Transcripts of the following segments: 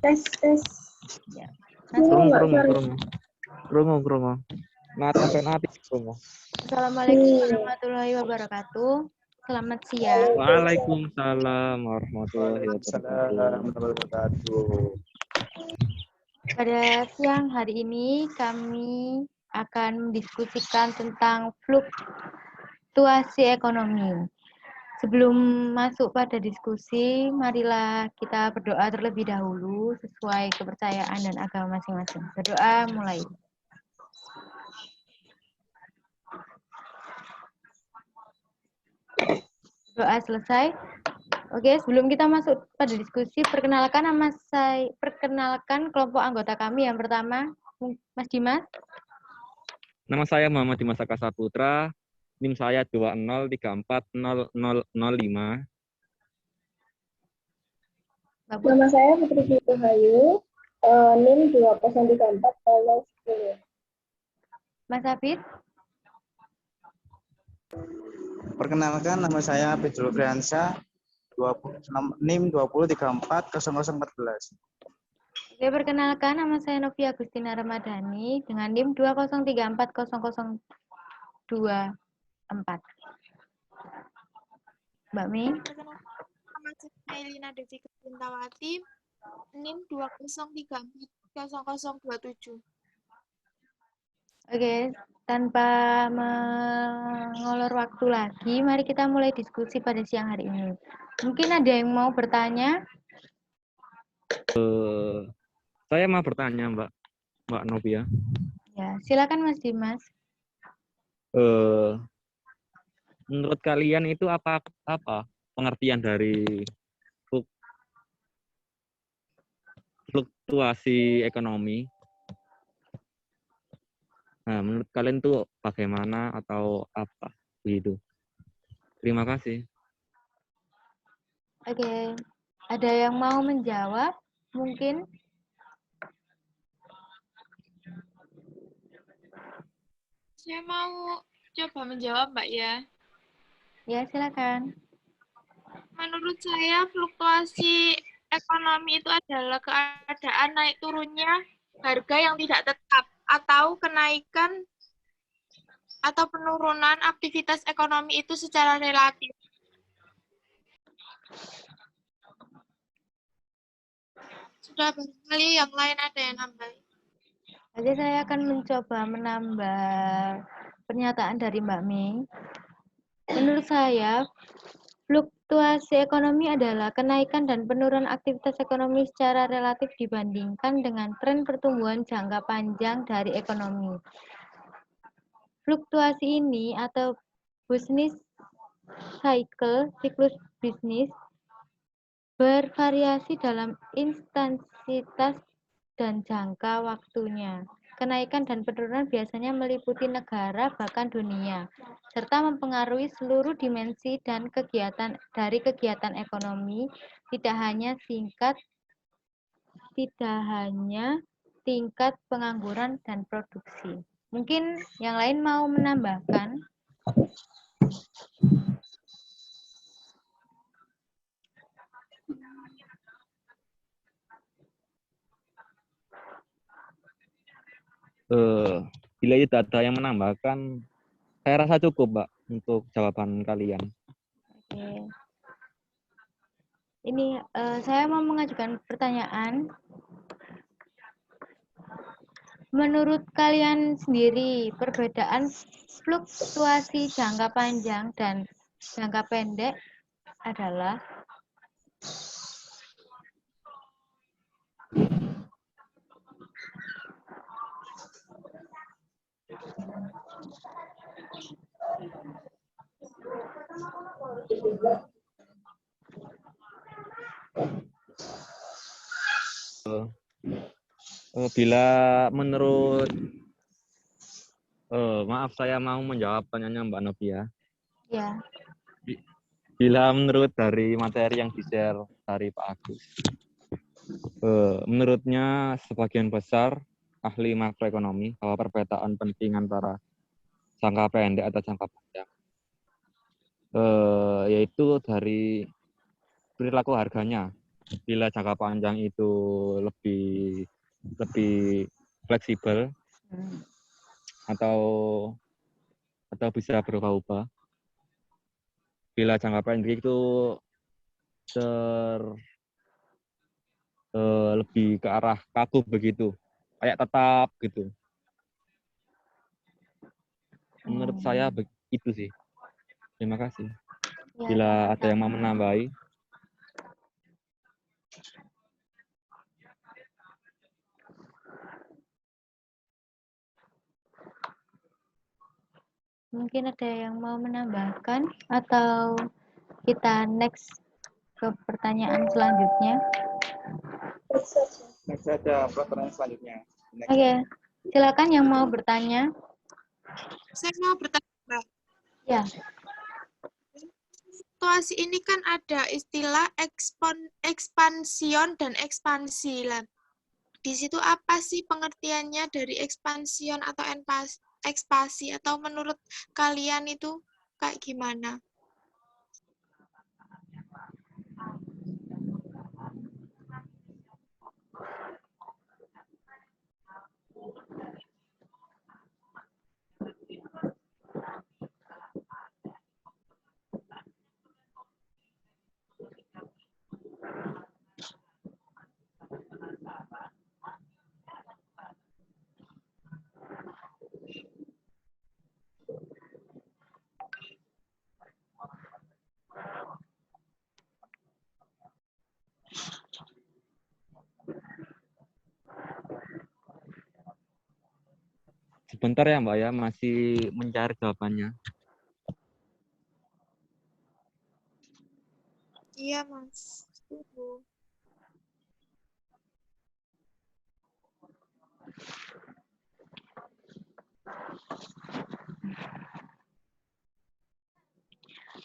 Tes, tes. Ya. Krungu. Nata penati krungu. Assalamualaikum warahmatullahi wabarakatuh. Selamat siang. Waalaikumsalam warahmatullahi wabarakatuh. Pada siang hari ini kami akan mendiskusikan tentang fluktuasi ekonomi. Sebelum masuk pada diskusi, marilah kita berdoa terlebih dahulu sesuai kepercayaan dan agama masing-masing. Berdoa mulai. Doa selesai. Oke, sebelum kita masuk pada diskusi, perkenalkan kelompok anggota kami. Yang pertama, Mas Dimas. Nama saya Muhammad Dimas Aka Saputra. NIM saya 20340005. Nama saya Putri Siti Hayu, NIM 20340010. Mas Hafid. Perkenalkan, nama saya Pedro Friansyah, NIM 20340014. Oke, perkenalkan nama saya Novia Agustina Ramadhani dengan NIM 20340024. Mbak Mei. Nama saya Elina Devi Kebintawati, NIM 20340027. Oke, tanpa mengolor waktu lagi, mari kita mulai diskusi pada siang hari ini. Mungkin ada yang mau bertanya? Saya mau bertanya, Mbak Novia. Ya, silakan Mas Dimas. Menurut kalian itu apa pengertian dari fluktuasi ekonomi? Nah, menurut kalian tuh bagaimana atau apa gitu? Terima kasih. Oke, ada yang mau menjawab? Mungkin? Saya mau coba menjawab, Mbak ya. Ya, silakan. Menurut saya, fluktuasi ekonomi itu adalah keadaan naik turunnya harga yang tidak tetap atau kenaikan atau penurunan aktivitas ekonomi itu secara relatif. Sudah barangkali yang lain ada yang nambah. Jadi saya akan mencoba menambah pernyataan dari Mbak Mei. Menurut saya, fluktuasi ekonomi adalah kenaikan dan penurunan aktivitas ekonomi secara relatif dibandingkan dengan tren pertumbuhan jangka panjang dari ekonomi. Fluktuasi ini atau business cycle, siklus bisnis, bervariasi dalam intensitas dan jangka waktunya. Kenaikan dan penurunan biasanya meliputi negara bahkan dunia, serta mempengaruhi seluruh dimensi dan kegiatan ekonomi, tidak hanya tingkat pengangguran dan produksi. Mungkin yang lain mau menambahkan? Bila itu ada yang menambahkan, saya rasa cukup, Mbak, untuk jawaban kalian. Oke. Ini saya mau mengajukan pertanyaan. Menurut kalian sendiri, perbedaan fluktuasi jangka panjang dan jangka pendek adalah? Bila menurut maaf, saya mau menjawab pertanyaannya Mbak Novia. Ya. Bila menurut dari materi yang di-share dari Pak Agus, menurutnya sebagian besar ahli makroekonomi bahwa perbedaan penting antara jangka pendek atau jangka panjang yaitu dari perilaku harganya Bila jangka panjang itu lebih fleksibel atau bisa berubah-ubah. Bila jangka pendek itu lebih ke arah kaku begitu, kayak tetap gitu. Menurut saya itu sih. Terima kasih. Ya, Bila ada yang mau sama-sama. menambahi, Mungkin ada yang mau menambahkan atau kita next ke pertanyaan selanjutnya. Next ada pertanyaan selanjutnya. Next. Oke, silakan yang mau bertanya. Saya mau bertanya, Mbak. Ya, Situasi ini kan ada istilah ekspansion dan ekspansi. Lah, di situ apa sih pengertiannya dari ekspansion atau ekspansi, atau menurut kalian itu kayak gimana? sebentar ya Mbak ya, masih mencari jawabannya. Iya, Mas. Setuju.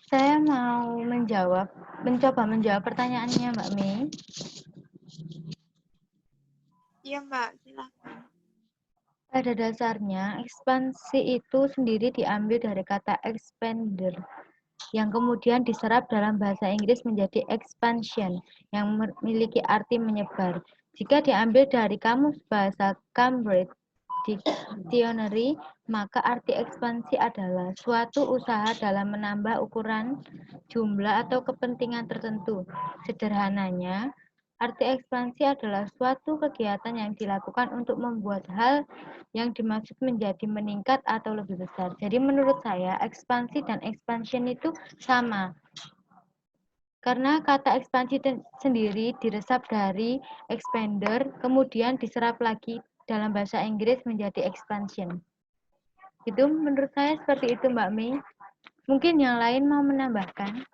saya mau mencoba menjawab pertanyaannya Mbak Mei. Iya, Mbak. Silakan. Pada dasarnya, ekspansi itu sendiri diambil dari kata expander, yang kemudian diserap dalam bahasa Inggris menjadi expansion, yang memiliki arti menyebar. Jika diambil dari kamus bahasa Cambridge Dictionary, maka arti ekspansi adalah suatu usaha dalam menambah ukuran, jumlah, atau kepentingan tertentu. Sederhananya, arti ekspansi adalah suatu kegiatan yang dilakukan untuk membuat hal yang dimaksud menjadi meningkat atau lebih besar. Jadi menurut saya, ekspansi dan expansion itu sama. Karena kata ekspansi sendiri diresap dari expander, kemudian diserap lagi dalam bahasa Inggris menjadi expansion. Itu menurut saya seperti itu Mbak Mei. Mungkin yang lain mau menambahkan?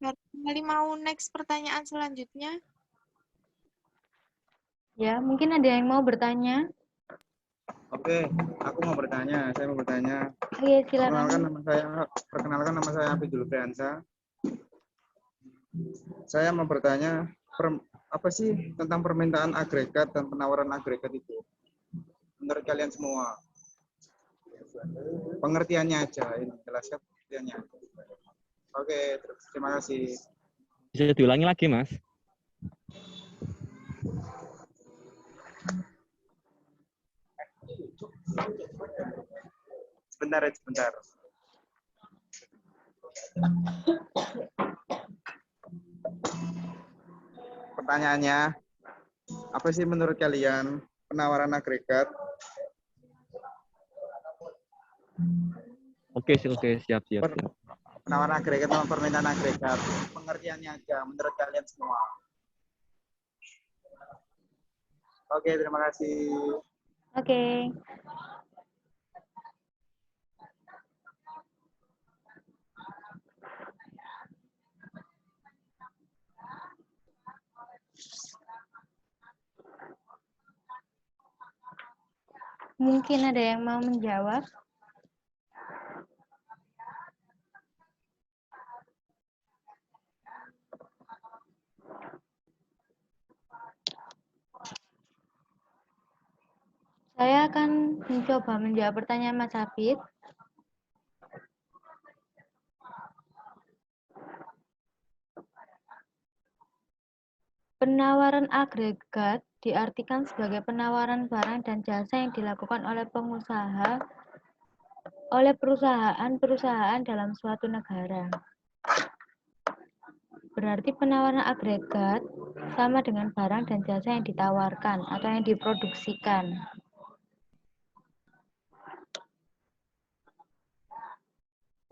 Ya, kembali mau next pertanyaan selanjutnya. Ya, mungkin ada yang mau bertanya. Oke, aku mau bertanya. Saya mau bertanya. Oke, silakan. Perkenalkan nama saya Abidul Friansa. Saya mau bertanya apa sih tentang permintaan agregat dan penawaran agregat itu? Menurut kalian semua? Pengertiannya aja, ini jelaskan pengertiannya. Oke, terima kasih. Bisa diulangi lagi, Mas? Sebentar. Pertanyaannya, apa sih menurut kalian penawaran agregat? Oke, siap. Penawaran agregat sama permintaan agregat. Pengertiannya aja menurut kalian semua. Oke, terima kasih. Oke. Mungkin ada yang mau menjawab? akan mencoba menjawab pertanyaan Mas Hafid. Penawaran agregat diartikan sebagai penawaran barang dan jasa yang dilakukan oleh perusahaan-perusahaan dalam suatu negara. Berarti penawaran agregat sama dengan barang dan jasa yang ditawarkan atau yang diproduksikan.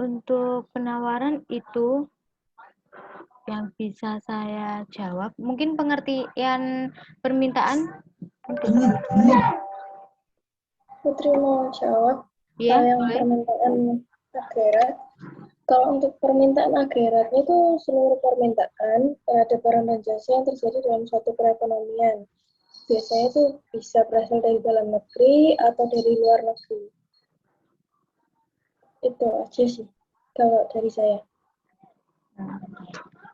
Untuk penawaran itu yang bisa saya jawab, mungkin pengertian permintaan. Putri mau jawab. Ya, Yang boleh. permintaan agregat. Kalau untuk permintaan agregatnya itu seluruh permintaan terhadap barang dan jasa yang terjadi dalam suatu perekonomian. Biasanya itu bisa berasal dari dalam negeri atau dari luar negeri. Itu aja sih kalau dari saya.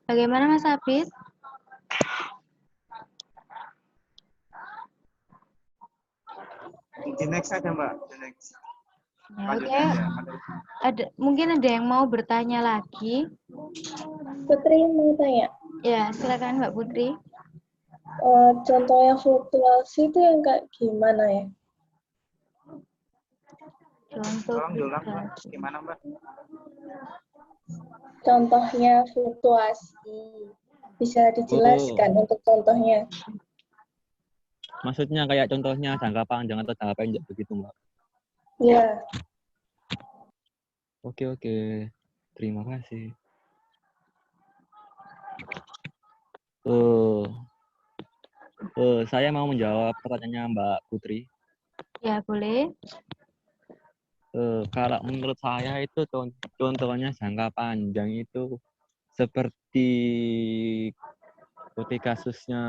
Bagaimana Mas Hafid? Di next aja Mbak. The next. Ya, Lanjut oke. aja. Mungkin ada yang mau bertanya lagi. Putri mau tanya, Ya, silakan Mbak Putri. contohnya fluktuasi itu yang kayak gimana ya? Contoh Tolong diulang Mbak. fluktuasi. Gimana Mbak? Contohnya fluktuasi. Bisa dijelaskan untuk contohnya? Maksudnya kayak contohnya jangka panjang atau jangka pendek begitu, Mbak? Ya. Oke. Terima kasih. Saya mau menjawab pertanyaannya Mbak Putri. Ya, boleh. Kalau menurut saya itu contohnya jangka panjang itu seperti kasusnya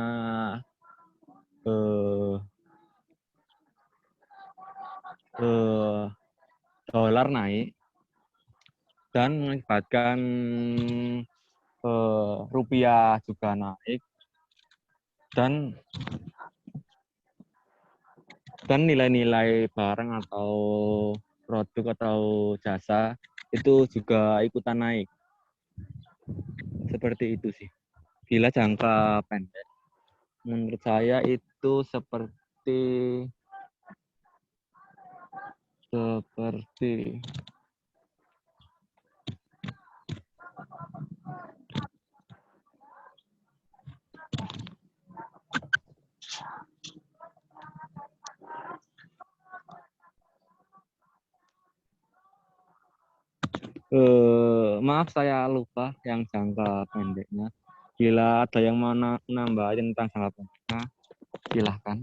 dolar naik dan mengakibatkan rupiah juga naik dan nilai-nilai barang atau produk atau jasa itu juga ikutan naik. Seperti itu sih. Bila jangka pendek, menurut saya itu seperti maaf saya lupa yang jangka pendeknya. Bila ada yang mau menambah tentang jangka pendeknya, silahkan.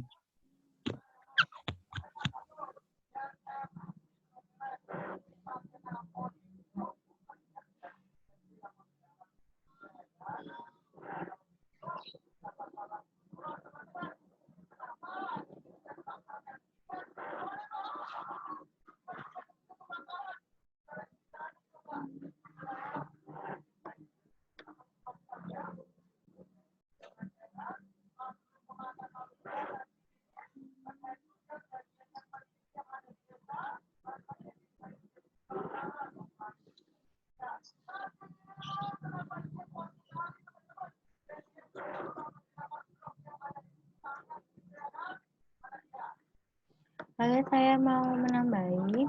Oke, saya mau menambahi.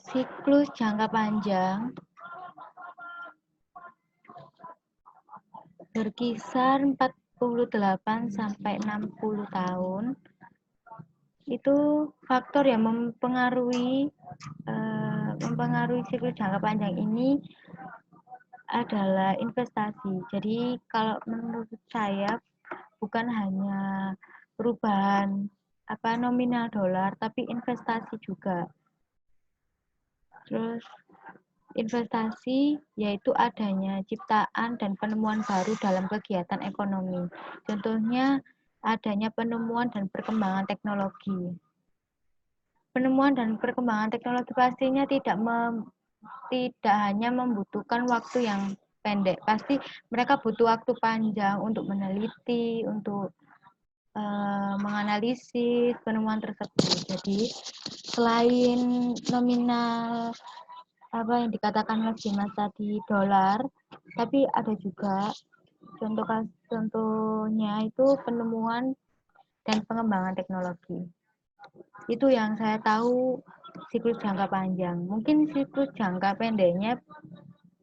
Siklus jangka panjang berkisar 48 sampai 60 tahun. Itu faktor yang mempengaruhi siklus jangka panjang ini adalah investasi. Jadi kalau menurut saya bukan hanya perubahan nominal dolar, tapi investasi juga. Terus investasi yaitu adanya ciptaan dan penemuan baru dalam kegiatan ekonomi. Contohnya adanya penemuan dan perkembangan teknologi. Penemuan dan perkembangan teknologi pastinya tidak hanya membutuhkan waktu yang pendek. Pasti mereka butuh waktu panjang untuk meneliti, untuk menganalisis penemuan tersebut. Jadi selain nominal apa yang dikatakan Mas Dimas tadi dolar, tapi ada juga contohnya itu penemuan dan pengembangan teknologi. Itu yang saya tahu siklus jangka panjang. Mungkin siklus jangka pendeknya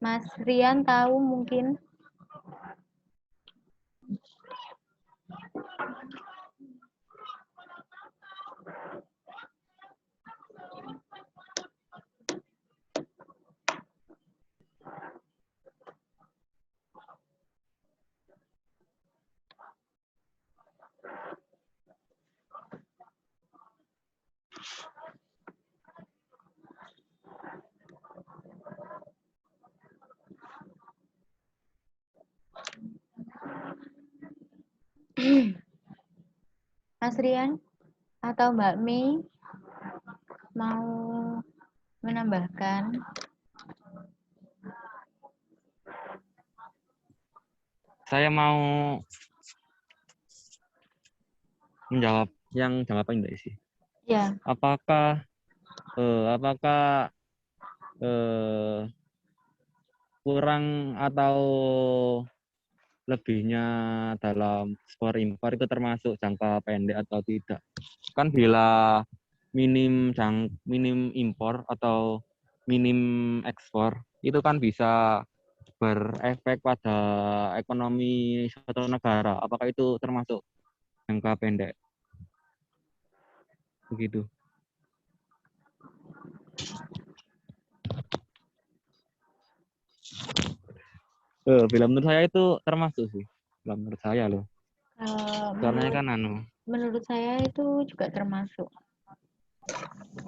Mas Rian tahu mungkin. Mas Rian atau Mbak Mei mau menambahkan? Saya mau menjawab yang jangka pendek sih. Ya, Apakah kurang atau lebihnya dalam ekspor impor itu termasuk jangka pendek atau tidak? Kan bila minim impor atau minim ekspor itu kan bisa berefek pada ekonomi suatu negara. Apakah itu termasuk jangka pendek? Begitu. Bila menurut saya itu termasuk sih. Bila menurut saya loh. Soalnya kan menurut saya itu juga termasuk.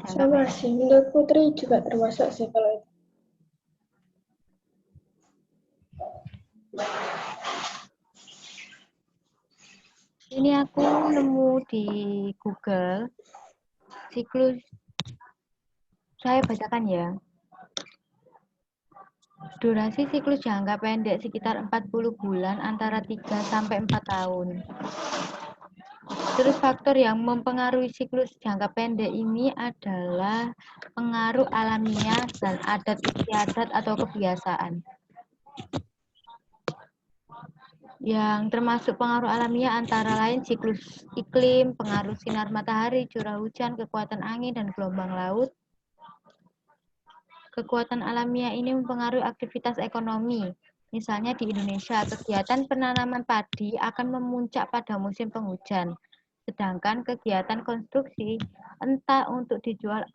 Sama sih, menurut Putri juga termasuk sih kalau itu. Ini aku nemu di Google siklus, saya bacakan ya. Durasi siklus jangka pendek sekitar 40 bulan antara 3 sampai 4 tahun. Terus faktor yang mempengaruhi siklus jangka pendek ini adalah pengaruh alamiah dan adat istiadat atau kebiasaan. Yang termasuk pengaruh alamiah antara lain siklus iklim, pengaruh sinar matahari, curah hujan, kekuatan angin, dan gelombang laut. Kekuatan alamiah ini mempengaruhi aktivitas ekonomi. Misalnya di Indonesia, kegiatan penanaman padi akan memuncak pada musim penghujan. Sedangkan kegiatan konstruksi, entah untuk dijual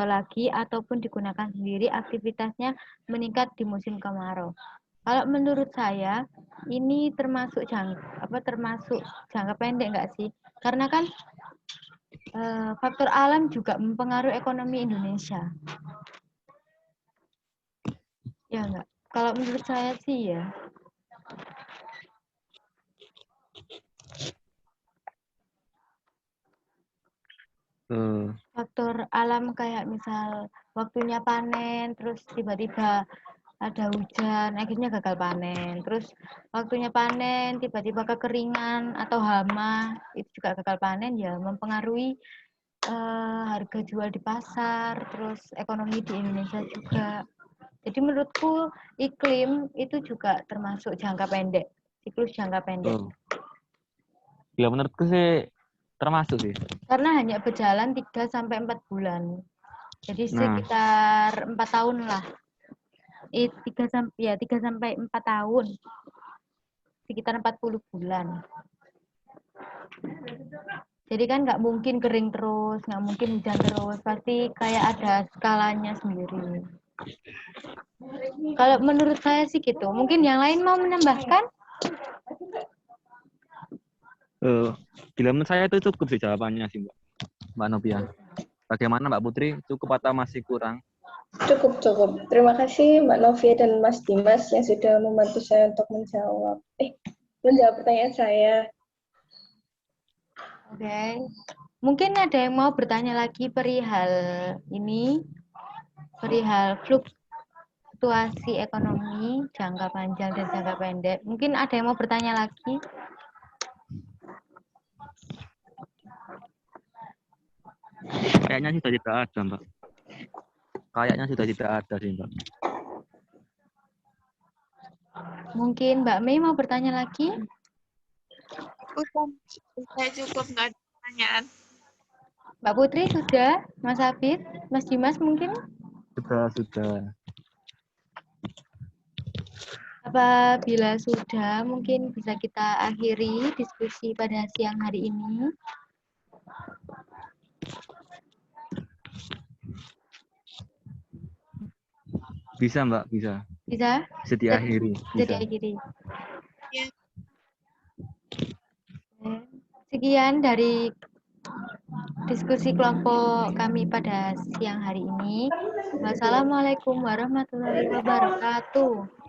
lagi ataupun digunakan sendiri, aktivitasnya meningkat di musim kemarau. Kalau menurut saya, ini termasuk jangka pendek nggak sih? Karena kan faktor alam juga mempengaruhi ekonomi Indonesia. Ya enggak? Kalau menurut saya sih ya. Faktor alam kayak misal waktunya panen, terus tiba-tiba ada hujan, akhirnya gagal panen. Terus waktunya panen, tiba-tiba kekeringan atau hama, itu juga gagal panen, ya mempengaruhi harga jual di pasar, terus ekonomi di Indonesia juga. Jadi menurutku iklim itu juga termasuk jangka pendek, siklus jangka pendek. Ya menurutku sih termasuk sih. Karena hanya berjalan 3-4 bulan. Jadi sekitar 4 tahun lah. 3-4 tahun. Sekitar 40 bulan. Jadi kan nggak mungkin kering terus, nggak mungkin hujan terus. Pasti kayak ada skalanya sendiri. Kalau menurut saya sih gitu. Mungkin yang lain mau menambahkan? Bila menurut saya itu cukup sih jawabannya sih Mbak Novia. Bagaimana Mbak Putri? Cukup atau masih kurang? Cukup. Terima kasih Mbak Novia dan Mas Dimas yang sudah membantu saya untuk menjawab pertanyaan saya. Oke. Mungkin ada yang mau bertanya lagi perihal ini, perihal fluktuasi ekonomi jangka panjang dan jangka pendek. Mungkin ada yang mau bertanya lagi? Kayaknya sudah tidak ada, Mbak. Kayaknya sudah tidak ada sih, Mbak. Mungkin Mbak Mei mau bertanya lagi? Udah cukup, nggak ada pertanyaan. Mbak Putri sudah? Mas Hafid? Mas Dimas mungkin? Sudah. Apabila sudah, mungkin bisa kita akhiri diskusi pada siang hari ini. Bisa, Mbak, bisa. Bisa? Bisa diakhiri. Bisa Bisa. diakhiri. Ya. Sekian dari diskusi kelompok kami pada siang hari ini. Wassalamualaikum warahmatullahi wabarakatuh.